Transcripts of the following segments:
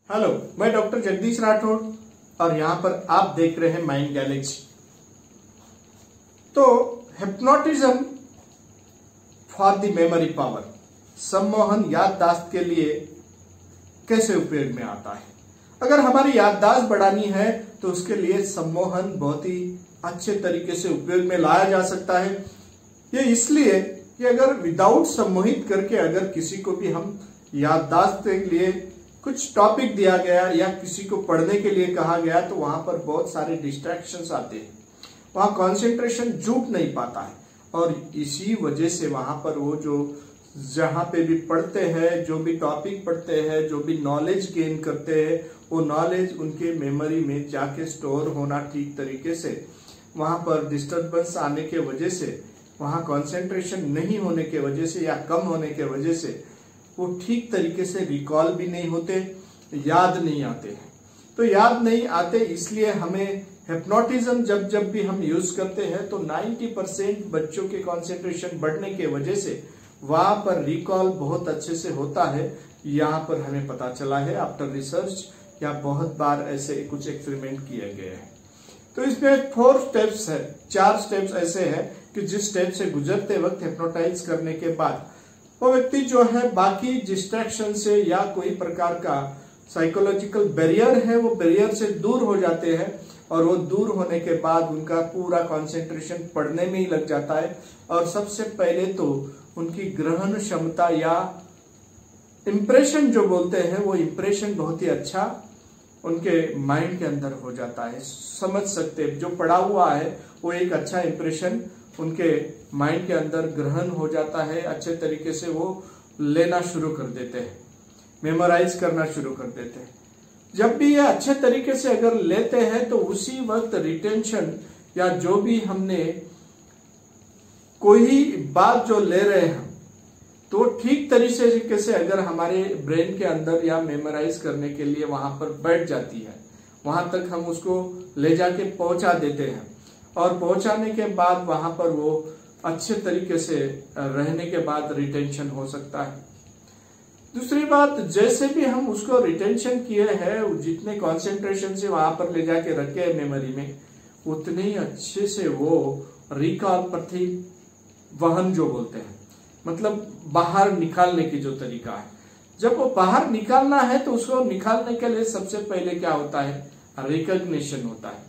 Hello, मैं doctor Jagdish Rathore और यहां पर आप देख रहे हैं माइंड गैलेक्सी। तो hypnotism for the memory power, सम्मोहन याददाश्त के लिए कैसे उपयोग में आता है। अगर हमारी याददाश्त बढ़ानी है तो उसके लिए सम्मोहन बहुत ही अच्छे तरीके से उपयोग में लाया जा सकता है। ये इसलिए कि अगर विदाउट सम्मोहित करके अगर किसी को भी हम याददाश्त के लिए कुछ टॉपिक दिया गया या किसी को पढ़ने के लिए कहा गया तो वहां पर बहुत सारे डिस्ट्रैक्शंस आते हैं, वहां कंसंट्रेशन जुट नहीं पाता है और इसी वजह से वहां पर वो जो जहां पे भी पढ़ते हैं, जो भी टॉपिक पढ़ते हैं, जो भी नॉलेज गेन करते हैं, वो नॉलेज उनके मेमोरी में जाके स्टोर होना ठीक तरीके से, वहां पर डिस्टर्बेंस आने के वजह से, वहां कंसंट्रेशन नहीं होने के वजह से या कम होने के वजह से वो ठीक तरीके से रिकॉल भी नहीं होते, याद नहीं आते हैं। तो याद नहीं आते इसलिए हमें हिप्नोटिज्म जब जब भी हम यूज करते हैं तो 90% बच्चों के कंसंट्रेशन बढ़ने के वजह से वहां पर रिकॉल बहुत अच्छे से होता है। यहाँ पर हमें पता चला है आफ्टर रिसर्च या बहुत बार ऐसे कुछ एक्सपेरिमेंट किए गए हैं। तो इसमें 4 स्टेप्स है, 4 स्टेप्स ऐसे हैं कि जिस स्टेप से गुजरते वक्त हिप्नोटाइज करने के बाद वो व्यक्ति जो है बाकी डिस्ट्रैक्शन से या कोई प्रकार का साइकोलॉजिकल बैरियर है वो बैरियर से दूर हो जाते हैं और वो दूर होने के बाद उनका पूरा कंसंट्रेशन पढ़ने में ही लग जाता है। और सबसे पहले तो उनकी ग्रहण क्षमता या इंप्रेशन जो बोलते हैं वो इंप्रेशन बहुत ही अच्छा उनके माइंड के अंदर हो जाता है। समझ सकते जो पढ़ा हुआ है वो एक अच्छा इंप्रेशन उनके माइंड के अंदर ग्रहण हो जाता है, अच्छे तरीके से वो लेना शुरू कर देते हैं, मेमोराइज करना शुरू कर देते हैं। जब भी ये अच्छे तरीके से अगर लेते हैं तो उसी वक्त रिटेंशन या जो भी हमने कोई बात जो ले रहे हैं तो ठीक तरीके से अगर हमारे ब्रेन के अंदर या मेमोराइज करने के लिए वहां पर बैठ जाती है, वहां तक हम उसको ले जाके पहुंचा देते हैं और पहुंचाने के बाद वहां पर वो अच्छे तरीके से रहने के बाद रिटेंशन हो सकता है। दूसरी बात, जैसे भी हम उसको रिटेंशन किए हैं, जितने कंसंट्रेशन से वहां पर ले जाके रखे हैं मेमोरी में, उतने ही अच्छे से वो रिकॉल प्रतिवहन जो बोलते हैं, मतलब बाहर निकालने की जो तरीका है। जब वो बाहर निकालना है तो उसको निकालने के लिए सबसे पहले क्या होता है, रिकॉग्निशन होता है।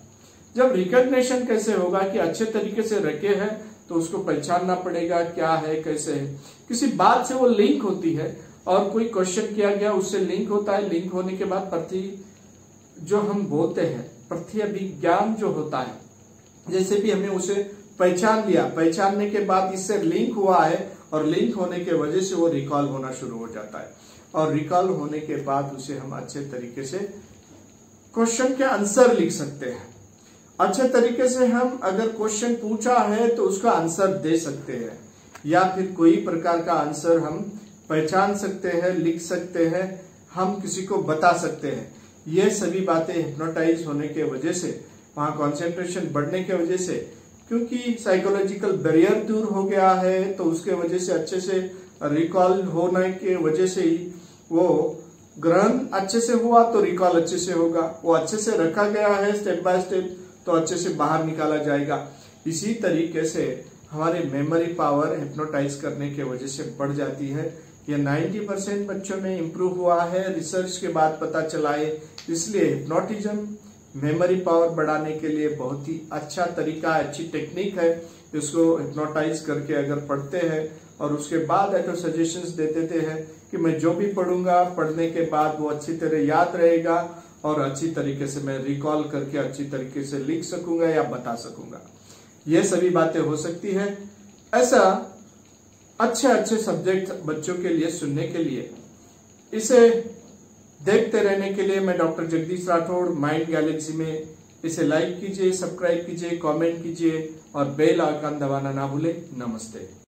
जब रिकॉग्निशन कैसे होगा कि अच्छे तरीके से रखे हैं तो उसको पहचानना पड़ेगा क्या है, कैसे है। किसी बात से वो लिंक होती है और कोई क्वेश्चन किया गया उससे लिंक होता है, लिंक होने के बाद प्रति जो हम बोलते हैं प्रत्यभिज्ञान जो होता है, जैसे भी हमने उसे पहचान लिया, पहचानने के बाद इससे लिंक हुआ है और लिंक होने के वजह से वो रिकॉल होना शुरू हो जाता है और रिकॉल होने के बाद उसे हम अच्छे तरीके से क्वेश्चन के आंसर लिख सकते हैं। अच्छे तरीके से हम अगर क्वेश्चन पूछा है तो उसका आंसर दे सकते हैं या फिर कोई प्रकार का आंसर हम पहचान सकते हैं, लिख सकते हैं, हम किसी को बता सकते हैं। ये सभी बातें हिप्नोटाइज होने के वजह से, वहां कंसंट्रेशन बढ़ने के वजह से, क्योंकि साइकोलॉजिकल बैरियर दूर हो गया है तो उसके वजह से अच्छे से रिकॉल होने के वजह से ही वो ग्रहण अच्छे से हुआ तो रिकॉल अच्छे से होगा। वो अच्छे से रखा गया है स्टेप बाय स्टेप तो अच्छे से बाहर निकाला जाएगा। इसी तरीके से हमारे मेमोरी पावर हिप्नोटाइज करने के वजह से बढ़ जाती है। ये 90% बच्चों में इंप्रूव हुआ है, रिसर्च के बाद पता चला है। इसलिए हिप्नोटिज्म मेमोरी पावर बढ़ाने के लिए बहुत ही अच्छा तरीका, अच्छी टेक्निक है। इसको हिप्नोटाइज करके अगर पढ़ते हैं और उसके बाद ऐसे सजेशंस दे देते हैं कि मैं जो भी पढ़ूंगा, पढ़ने के बाद वो अच्छी तरह याद रहेगा और अच्छी तरीके से मैं रिकॉल करके अच्छी तरीके से लिख सकूंगा या बता सकूंगा। ये सभी बातें हो सकती है। ऐसा अच्छे अच्छे सब्जेक्ट बच्चों के लिए सुनने के लिए, इसे देखते रहने के लिए मैं doctor Jagdish Rathore mind Galaxy में इसे लाइक कीजिए, सब्सक्राइब कीजिए, कमेंट कीजिए और बेल आइकन दबाना ना भूलें। नमस्ते।